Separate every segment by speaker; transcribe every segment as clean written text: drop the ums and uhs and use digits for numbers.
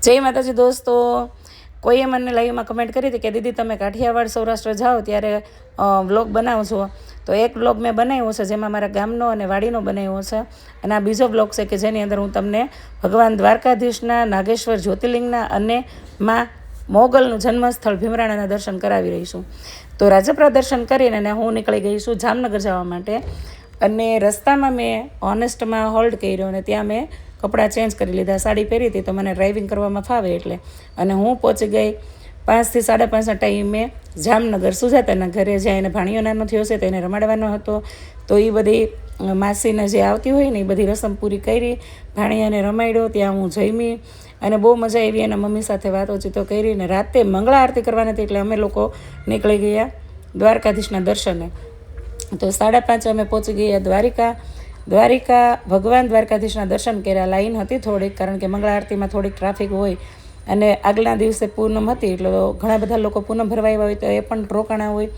Speaker 1: જય માતાજી દોસ્તો, કોઈએ મને લાઈવમાં કમેન્ટ કરી હતી કે દીદી તમે કાઠિયાવાડ સૌરાષ્ટ્ર જાઓ ત્યારે વ્લોગ બનાવો છો. તો એક વ્લોગ મેં બનાવ્યો છે જેમાં મારા ગામનો અને વાડીનો બનાવ્યો છે, અને આ બીજો વ્લોગ છે કે જેની અંદર હું તમને ભગવાન દ્વારકાધીશના, નાગેશ્વર જ્યોતિર્લિંગના અને માં મોગલનું જન્મસ્થળ ભીમરાણાના દર્શન કરાવી રહી છું. તો રાજપરા દર્શન કરીને હું નીકળી ગઈ છું જામનગર જવા માટે, અને રસ્તામાં મેં ઓનેસ્ટમાં હોલ્ડ કર્યો અને ત્યાં મેં કપડાં ચેન્જ કરી લીધા. સાડી પહેરી હતી તો મને ડ્રાઇવિંગ કરવામાં ફાવે એટલે, અને હું પહોંચી ગઈ 5 થી 5:30 ટાઈમે જામનગર સુજાતાના ઘરે, જ્યાં એને ભાણિયો નાનો થયો છે તો એને રમાડવાનો હતો. તો એ બધી માસીને જે આવતી હોય ને એ બધી રસમ પૂરી કરી, ભાણિયાને રમાડ્યો. ત્યાં હું જમી અને બહુ મજા આવી. એના મમ્મી સાથે વાતોચીતો કરીને રાતે મંગળા આરતી કરવાની હતી એટલે અમે લોકો નીકળી ગયા દ્વારકાધીશના દર્શને. તો 5:30 અમે પહોંચી ગયા દ્વારિકા ભગવાન દ્વારકાધીશના દર્શન કર્યા. લાઈન હતી થોડીક, કારણ કે મંગળા આરતીમાં થોડીક ટ્રાફિક હોય, અને આગલા દિવસે પૂનમ હતી એટલે ઘણા બધા લોકો પૂનમ ભરવા આવ્યા હોય તો એ પણ રોકાણા હોય.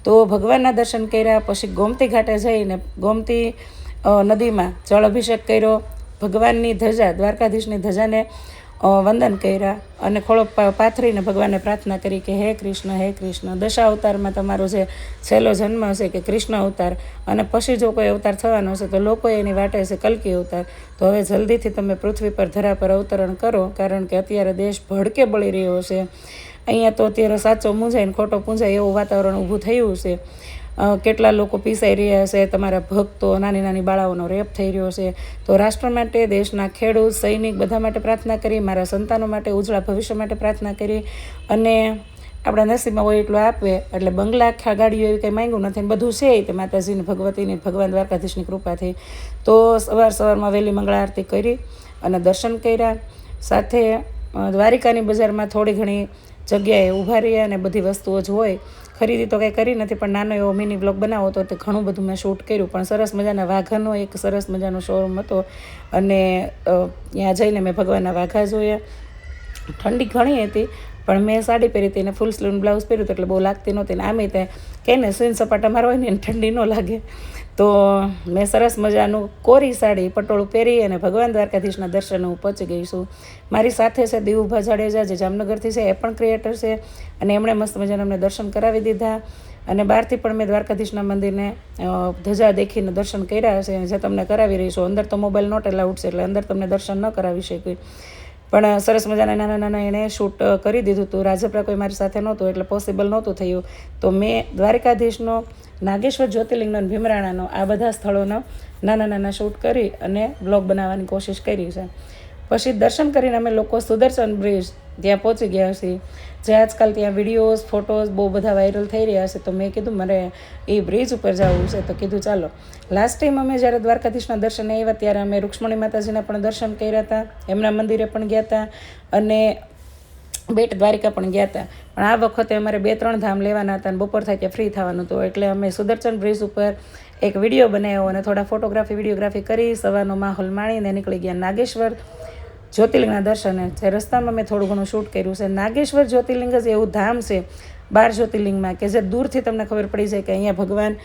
Speaker 1: તો ભગવાનના દર્શન કર્યા. પછી ગોમતી ઘાટે જઈને ગોમતી નદીમાં જળ અભિષેક કર્યો. ભગવાનની ધજા, દ્વારકાધીશની ધજાને વંદન કર્યા, અને ખોળો પાથરીને ભગવાનને પ્રાર્થના કરી કે હે કૃષ્ણ, દશા અવતારમાં તમારો જે છેલ્લો જન્મ હશે કે કૃષ્ણ અવતાર, અને પછી જો કોઈ અવતાર થવાનો હશે તો લોકો એની વાટે છે કલ્કી અવતાર. તો હવે જલ્દીથી તમે પૃથ્વી પર, ધરા પર અવતરણ કરો, કારણ કે અત્યારે દેશ ભડકે બળી રહ્યો છે. અહીંયા તો અત્યારે સાચો મૂંઝાય ને ખોટો પૂંજાય એવું વાતાવરણ ઊભું થયું છે. કેટલા લોકો પીસાઈ રહ્યા છે, તમારા ભક્તો, નાની બાળાઓનો રેપ થઈ રહ્યો છે. તો રાષ્ટ્ર માટે, દેશના ખેડૂત, સૈનિક બધા માટે પ્રાર્થના કરી, મારા સંતાનો માટે, ઉજળા ભવિષ્ય માટે પ્રાર્થના કરી, અને આપણા નસીબમાં હોય એટલું આપે. એટલે બંગલા, આખા ગાડીઓ એવી કંઈ માંગ્યું નથી, બધું છે તે માતાજીની, ભગવતીની, ભગવાન દ્વારકાધીશની કૃપાથી. તો સવારમાં વહેલી મંગળા આરતી કરી અને દર્શન કર્યા. સાથે દ્વારિકાની બજારમાં થોડી ઘણી જગ્યાએ ઊભા રહ્યા, અને બધી વસ્તુઓ જ હોય. ખરીદી તો કંઈ કરી નથી, પણ નાનો એવો મિની બ્લોગ બનાવો તો તે ઘણું બધું મેં શૂટ કર્યું. પણ સરસ મજાના વાઘાનો એક સરસ મજાનો શોરૂમ હતો, અને ત્યાં જઈને મેં ભગવાનના વાઘા જોયા. ઠંડી ઘણી હતી, પણ મેં સાડી પહેરી હતી અને ફૂલ સ્લીવ બ્લાઉઝ પહેર્યું હતું એટલે બહુ લાગતી નહોતી. ને આમે તે કહે ને સીન સપાટા મારો હોય ને ઠંડી ન લાગે. તો મેં સરસ મજાનું કોરી સાડી પટોળું પહેરી અને ભગવાન દ્વારકાધીશના દર્શને હું પહોંચી ગઈ છું. મારી સાથે છે દેવુભા જાડેજા, જે જામનગરથી છે, એ પણ ક્રિએટર છે, અને એમણે મસ્ત મજાના અમને દર્શન કરાવી દીધા. અને બહારથી પણ મેં દ્વારકાધીશના મંદિરને ધજા દેખીને દર્શન કર્યા હશે, જે તમને કરાવી રહી છું. અંદર તો મોબાઈલ નોટ એલાઉડ છે એટલે અંદર તમને દર્શન ન કરાવી શકી, પણ સરસ મજાના નાના એણે શૂટ કરી દીધું હતું. રાજપરા કોઈ મારી સાથે નહોતું એટલે પોસિબલ નહોતું થયું. તો મેં દ્વારકાધીશનો, નાગેશ્વર જ્યોતિર્લિંગનો અને ભીમરાણાનો આ બધા સ્થળોનો નાના શૂટ કરી અને બ્લોગ બનાવવાની કોશિશ કરી છે. પછી દર્શન કરીને અમે લોકો સુદર્શન બ્રિજ ત્યાં પહોંચી ગયા છીએ, જે આજકાલ ત્યાં વિડીયોઝ, ફોટોઝ બહુ બધા વાયરલ થઈ રહ્યા છે. તો મેં કીધું મારે એ બ્રિજ ઉપર જવું છે, તો કીધું ચાલો. લાસ્ટ ટાઈમ અમે જ્યારે દ્વારકાધીશના દર્શને આવ્યા ત્યારે અમે રૂક્ષ્મણી માતાજીના પણ દર્શન કર્યા હતા, એમના મંદિરે પણ ગયા હતા, અને બેટ દ્વારિકા પણ ગયા હતા. પણ આ વખતે અમારે 2-3 ધામ લેવાના હતા અને બપોર થાય ત્યાં ફ્રી થવાનું હતું, એટલે અમે સુદર્શન બ્રિજ ઉપર એક વિડીયો બનાવ્યો અને થોડા ફોટોગ્રાફી, વિડીયોગ્રાફી કરી, સવારનો માહોલ માણીને નીકળી ગયા નાગેશ્વર જ્યોતિર્લિંગના દર્શને. જે રસ્તામાં મેં થોડું ઘણું શૂટ કર્યું છે. નાગેશ્વર જ્યોતિર્લિંગ જ એવું ધામ છે 12 જ્યોતિર્લિંગમાં કે જે દૂરથી તમને ખબર પડી જાય કે અહીંયા ભગવાન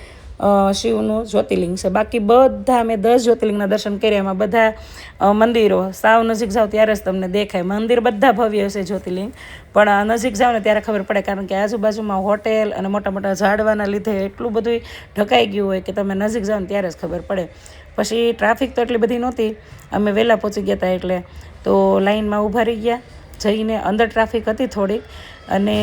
Speaker 1: શિવનું જ્યોતિર્લિંગ છે. બાકી બધા મેં 10 જ્યોતિર્લિંગના દર્શન કર્યા. એમાં બધા મંદિરો સાવ નજીક જાઓ ત્યારે જ તમને દેખાય. મંદિર બધા ભવ્ય છે જ્યોતિર્લિંગ, પણ નજીક જાઓ ને ત્યારે ખબર પડે, કારણ કે આજુબાજુમાં હોટેલ અને મોટા ઝાડવાના લીધે એટલું બધું ઢકાઈ ગયું હોય કે તમે નજીક જાઓ ને ત્યારે જ ખબર પડે. પછી ટ્રાફિક તો એટલી બધી નહોતી, અમે વહેલા પહોંચી ગયા હતા એટલે. તો લાઈનમાં ઊભા રહી ગયા. જઈને અંદર ટ્રાફિક હતી થોડીક, અને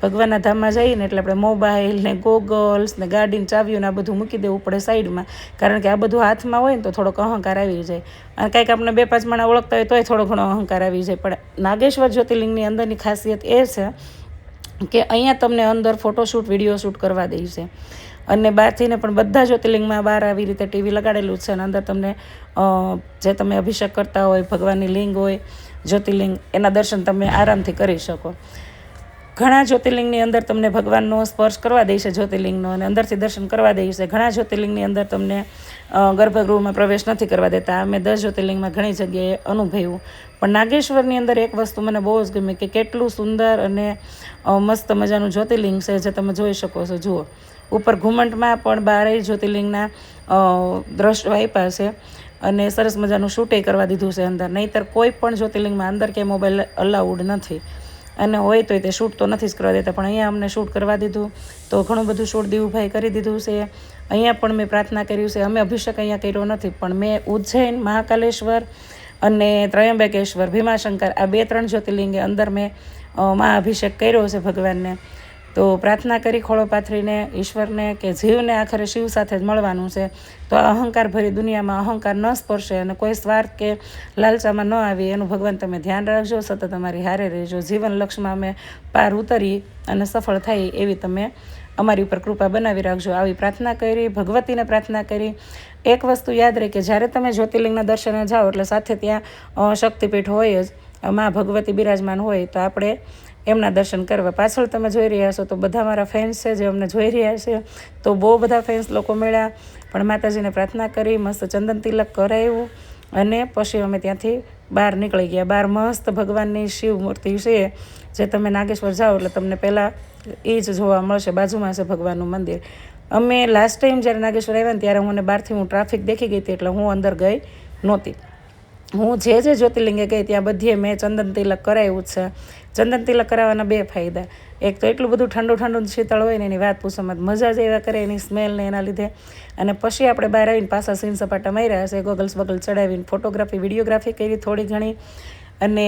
Speaker 1: ભગવાનના ધામમાં જઈને એટલે આપણે મોબાઈલ ને ગોગલ્સ ને ગાડીની ચાવીઓ ને આ બધું મૂકી દેવું પડે સાઈડમાં, કારણ કે આ બધું હાથમાં હોય ને તો થોડોક અહંકાર આવી જાય. અને કાંઈક આપણે 2-5 માણસ ઓળખતા હોય તોય થોડો ઘણો અહંકાર આવી જાય. પણ નાગેશ્વર જ્યોતિર્લિંગની અંદરની ખાસિયત એ છે કે અહીંયા તમને અંદર ફોટોશૂટ, વિડીયો શૂટ કરવા દે છે, અને બહારથીને પણ બધા જ્યોતિર્લિંગમાં બહાર આવી રીતે ટીવી લગાડેલું છે, અને અંદર તમને જે તમે અભિષેક કરતા હોય, ભગવાનની લિંગ હોય જ્યોતિર્લિંગ, એના દર્શન તમે આરામથી કરી શકો. ઘણા જ્યોતિર્લિંગની અંદર તમને ભગવાનનો સ્પર્શ કરવા દે છે જ્યોતિર્લિંગનો, અને અંદરથી દર્શન કરવા દે છે. ઘણા જ્યોતિર્લિંગની અંદર તમને ગર્ભગૃહમાં પ્રવેશ નથી કરવા દેતા. અમે 10 જ્યોતિર્લિંગમાં ઘણી જગ્યાએ અનુભવ્યું. પણ નાગેશ્વરની અંદર એક વસ્તુ મને બહુ જ ગમી કે કેટલું સુંદર અને મસ્ત મજાનું જ્યોતિર્લિંગ છે, જે તમે જોઈ શકો છો. જુઓ, ઉપર ઘુમંટમાં પણ 12 જ્યોતિર્લિંગના દ્રશ્યો આપ્યા છે, અને સરસ મજાનું શૂટે કરવા દીધું છે અંદર. નહીંતર કોઈ પણ જ્યોતિર્લિંગમાં અંદર કે મોબાઈલ અલાઉડ નથી, અને હોય તોય તે શૂટ તો નથી જ કરવા દેતા, પણ અહીંયા અમને શૂટ કરવા દીધું. તો ઘણું બધું શૂટ દીવુભાઈ કરી દીધું છે. અહીંયા પણ મેં પ્રાર્થના કર્યું છે. અમે અભિષેક અહીંયા કર્યો નથી, પણ મેં ઉજ્જૈન, મહાકાલેશ્વર અને ત્રયંબકેશ્વર, ભીમાશંકર આ 2-3 જ્યોતિર્લિંગે અંદર મેં મહાઅભિષેક કર્યો છે ભગવાનને. તો પ્રાર્થના કરી ખોળો પાથરીને ઈશ્વરને કે જીવને આખરે શિવ સાથે જ મળવાનું છે. તો આ અહંકાર ભરી દુનિયામાં અહંકાર ન સ્પર્શે અને કોઈ સ્વાર્થ કે લાલચામાં ન આવી એનું ભગવાન તમે ધ્યાન રાખજો. સતત તમારી હારે રહેજો. જીવન લક્ષ્યમાં અમે પાર ઉતરી અને સફળ થાય એવી તમે અમારી ઉપર કૃપા બનાવી રાખજો. આવી પ્રાર્થના કરી, ભગવતીને પ્રાર્થના કરી. એક વસ્તુ યાદ રહે કે જ્યારે તમે જ્યોતિર્લિંગના દર્શને જાઓ એટલે સાથે ત્યાં શક્તિપીઠ હોય જ, મા ભગવતી બિરાજમાન હોય, તો આપણે એમના દર્શન કરવા. પાછળ તમે જોઈ રહ્યા છો તો બધા મારા ફેન્સ છે જે અમને જોઈ રહ્યા છે. તો બહુ બધા ફેન્સ લોકો મળ્યા, પણ માતાજીને પ્રાર્થના કરી, મસ્ત ચંદન તિલક કરાવ્યું અને પછી અમે ત્યાંથી બહાર નીકળી ગયા. બહાર મસ્ત ભગવાનની શિવ મૂર્તિ છે, જે તમે નાગેશ્વર જાઓ એટલે તમને પહેલાં એ જ જોવા મળશે. બાજુમાં છે ભગવાનનું મંદિર. અમે લાસ્ટ ટાઈમ જ્યારે નાગેશ્વર આવ્યા ને ત્યારે મને બહારથી ટ્રાફિક દેખી ગઈ હતી, એટલે હું અંદર ગઈ નહોતી. હું જે જ્યોતિર્લિંગે ગઈ ત્યાં બધીએ મેં ચંદન તિલક કરાવ્યું જ છે. ચંદન તિલક કરાવવાના 2 ફાયદા. એક તો એટલું બધું ઠંડુ શીતળ હોય ને એની વાત પૂછવામાં મજા જ એવા કરે એની સ્મેલ ને એના લીધે. અને પછી આપણે બહાર આવીને પાછા સીન સપાટા માર્યા હશે, ગોગલ્સ બગલ ચડાવીને ફોટોગ્રાફી વિડીયોગ્રાફી કરી થોડી ઘણી. અને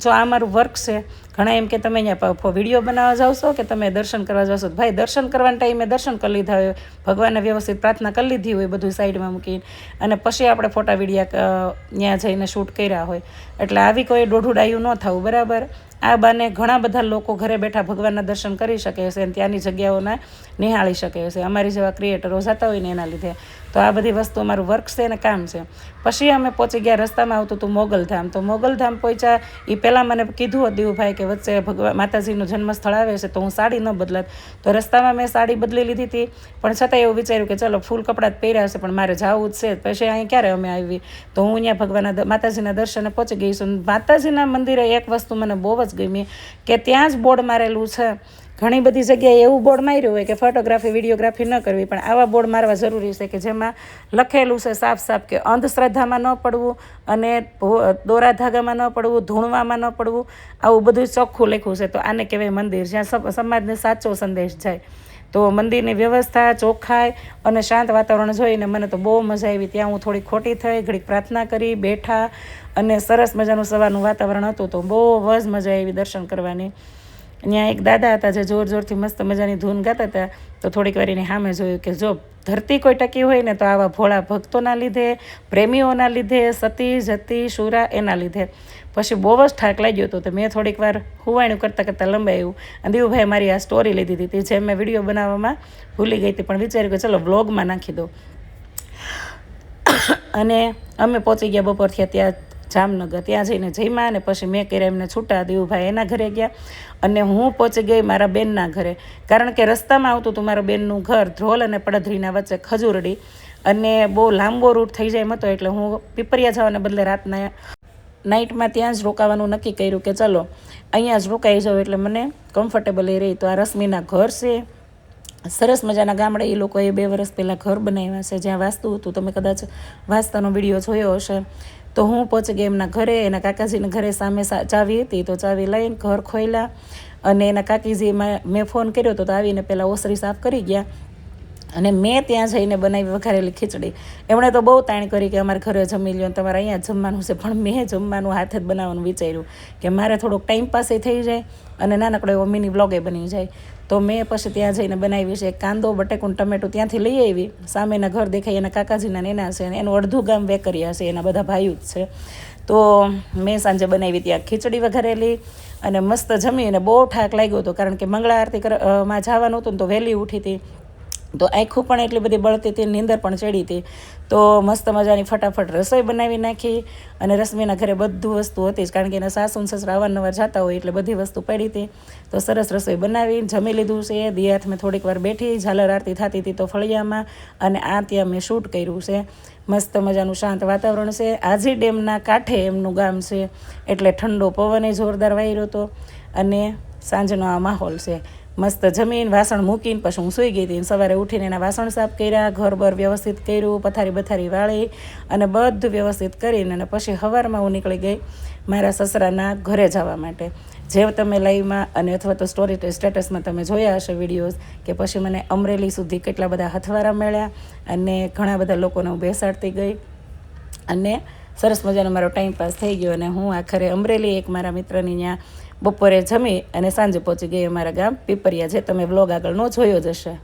Speaker 1: જો આ મારું વર્ક છે. ઘણા એમ કે તમે અહીંયા વિડીયો બનાવવા જાઓ છો કે તમે દર્શન કરવા જાઓ છો. ભાઈ, દર્શન કરવાના ટાઈમે દર્શન કરી લીધા હોય, ભગવાનને વ્યવસ્થિત પ્રાર્થના કરી લીધી હોય બધું સાઈડમાં મૂકીને, અને પછી આપણે ફોટા વિડીયા ત્યાં જઈને શૂટ કર્યા હોય. એટલે આવી કોઈ દોઢુડાયું ન થવું, બરાબર. આ બાને ઘણા બધા લોકો ઘરે બેઠા ભગવાનના દર્શન કરી શકે છે અને ત્યાંની જગ્યાઓને નિહાળી શકે છે. અમારી જેવા ક્રિએટરો જતા હોય ને એના લીધે. તો આ બધી વસ્તુ અમારું વર્ક છે અને કામ છે. પછી અમે પહોંચી ગયા, રસ્તામાં આવતું હતું મોગલધામ. તો મોગલધામ પહોંચ્યા એ પહેલાં મને કીધું દીવુભાઈ કે વચ્ચે માતાજીનું જન્મસ્થળ આવે છે તો હું સાડી ન બદલાત. તો રસ્તામાં મેં સાડી બદલી લીધી હતી, પણ છતાં એવું વિચાર્યું કે ચલો ફૂલ કપડાં જ પહેર્યા હશે પણ મારે જવું જ છે. પછી અહીં ક્યારે અમે આવી, તો હું અહીંયા માતાજીના દર્શને પહોંચી ગઈ છું. માતાજીના મંદિરે એક વસ્તુ મને બહુ જ ગમી કે ત્યાં જ બોર્ડ મારેલું છે. ઘણી બધી જગ્યાએ એવું બોર્ડ માર્યું હોય કે ફોટોગ્રાફી વિડીયોગ્રાફી ન કરવી, પણ આવા બોર્ડ મારવા જરૂરી છે કે જેમાં લખેલું છે સાફ સાફ કે અંધશ્રદ્ધામાં ન પડવું અને દોરા ધાગામાં ન પડવું, ધૂણવામાં ન પડવું. આવું બધું ચોખ્ખું લખ્યું છે. તો આને કહેવાય મંદિર, જ્યાં સમાજને સાચો સંદેશ જાય. તો મંદિરની વ્યવસ્થા, ચોખ્ખાઈ અને શાંત વાતાવરણ જોઈને મને તો બહુ મજા આવી. ત્યાં હું થોડી ખોટી થઈ, ઘડીક પ્રાર્થના કરી, બેઠા, અને સરસ મજાનું સવારનું વાતાવરણ હતું. તો બહુ જ મજા આવી દર્શન કરવાની. ત્યાં એક દાદા હતા જે જોરથી મસ્ત મજાની ધૂન ગાતા હતા. તો થોડીક વાર એની સામે જોયું કે જો ધરતી કોઈ ટકી હોય ને તો આવા ભોળા ભક્તોના લીધે, પ્રેમીઓના લીધે, સતી જતી શુરા એના લીધે. પછી બહુ જ થાક લાગ્યો હતો. તો મેં થોડીક વાર હુવાણું કરતાં લંબાયું. અને દીવુભાઈ મારી આ સ્ટોરી લીધી હતી જે મેં વિડીયો બનાવવામાં ભૂલી ગઈ હતી, પણ વિચાર્યું કે ચલો વ્લોગમાં નાખી દો. અને અમે પહોંચી ગયા બપોર થયા ત્યાં જામનગર. ત્યાં જઈને જમ્યા અને પછી મેં કર્યા એમને છૂટા. દીવુભાઈ એના ઘરે ગયા અને હું પહોંચી ગઈ મારા બેનના ઘરે. કારણ કે રસ્તામાં આવતું હતું મારા બેનનું ઘર ધ્રોલ અને પડધરીના વચ્ચે ખજૂરડી, અને બહુ લાંબો રૂટ થઈ જાય એમ હતો. એટલે હું પીપરિયા જવાને બદલે રાતના નાઇટમાં ત્યાં જ રોકાવાનું નક્કી કર્યું કે ચલો અહીંયા જ રોકાઈ જાઉં એટલે મને કમ્ફર્ટેબલ રહી. તો આ રશ્મિના ઘર છે. સરસ મજાના ગામડે એ લોકોએ 2 વર્ષ પહેલાં ઘર બનાવ્યા છે જ્યાં વાસ્તુ હતું. તમે કદાચ વાસ્તાનો વિડીયો જોયો હશે. તો હું પહોંચી ગઈ એમના ઘરે. એના કાકાજીના ઘરે સામે ચાવી હતી. તો ચાવી લઈને ઘર ખોલ્યા અને એના કાકીજીમાં મેં ફોન કર્યો તો આવીને પહેલાં ઓસરી સાફ કરી ગયા. અને મેં ત્યાં જઈને બનાવી વઘારેલી ખીચડી. એમણે તો બહુ તાણ કરી કે અમારે ઘરે જમી લ્યો, તમારે અહીંયા જમવાનું છે. પણ મેં જમવાનું હાથે જ બનાવવાનું વિચાર્યું કે મારે થોડોક ટાઈમ પાસ થઈ જાય અને નાનકડો એવો મિની વ્લોગે બની જાય. તો મેં પછી ત્યાં જઈને બનાવી છે. કાંદો, બટેકું, ટમેટું ત્યાંથી લઈ આવી. સામેના ઘર દેખાય એના કાકાજીના એના છે, એનું અડધું ગામ વેકરિયા છે, એના બધા ભાઈઓ જ છે. તો મેં સાંજે બનાવી ત્યાં ખીચડી વઘારેલી અને મસ્ત જમી. અને બહુ થાક લાગ્યો હતો કારણ કે મંગળા આરતી માં જવાનું હતું ને તો વહેલી ઉઠી હતી. તો આંખું પણ એટલી બધી બળતી હતી, નીંદર પણ ચડી હતી. તો મસ્ત મજાની ફટાફટ રસોઈ બનાવી નાખી. અને રશ્મિના ઘરે બધું વસ્તુ હતી જ કારણ કે એના સાસુ સસરા અવારનવાર જતા હોય એટલે બધી વસ્તુ પડી હતી. તો સરસ રસોઈ બનાવી જમી લીધું છે. દિયાથ મેં થોડીક વાર બેઠી, ઝાલર આરતી થતી હતી તો ફળિયામાં, અને આ ત્યાં મેં શૂટ કર્યું છે. મસ્ત મજાનું શાંત વાતાવરણ છે. આજી ડેમના કાંઠે એમનું ગામ છે એટલે ઠંડો પવન જોરદાર વાયરો હતો અને સાંજનો આ માહોલ છે. મસ્ત જમીન વાસણ મૂકીને પછી હું સૂઈ ગઈ હતી. સવારે ઉઠીને એના વાસણ સાફ કર્યા, ઘર બર વ્યવસ્થિત કર્યું, પથારી બથારી વાળી અને બધું વ્યવસ્થિત કરીને અને પછી સવારમાં હું નીકળી ગઈ મારા સસરાના ઘરે જવા માટે. જે તમે લાઈવમાં અને અથવા તો સ્ટોરી સ્ટેટસમાં તમે જોયા હશે વિડીયોઝ કે પછી મને અમરેલી સુધી કેટલા બધા હથવારા મળ્યા અને ઘણા બધા લોકોને હું બેસાડતી ગઈ અને સરસ મજાનો મારો ટાઈમ પાસ થઈ ગયો. અને હું આખરે અમરેલી એક મારા મિત્રની ત્યાં બપોરે જમી અને સાંજે પહોંચી ગઈ અમારા ગામ પીપરિયા, જે તમે વ્લોગ આગળ નો જોયો જ હશે.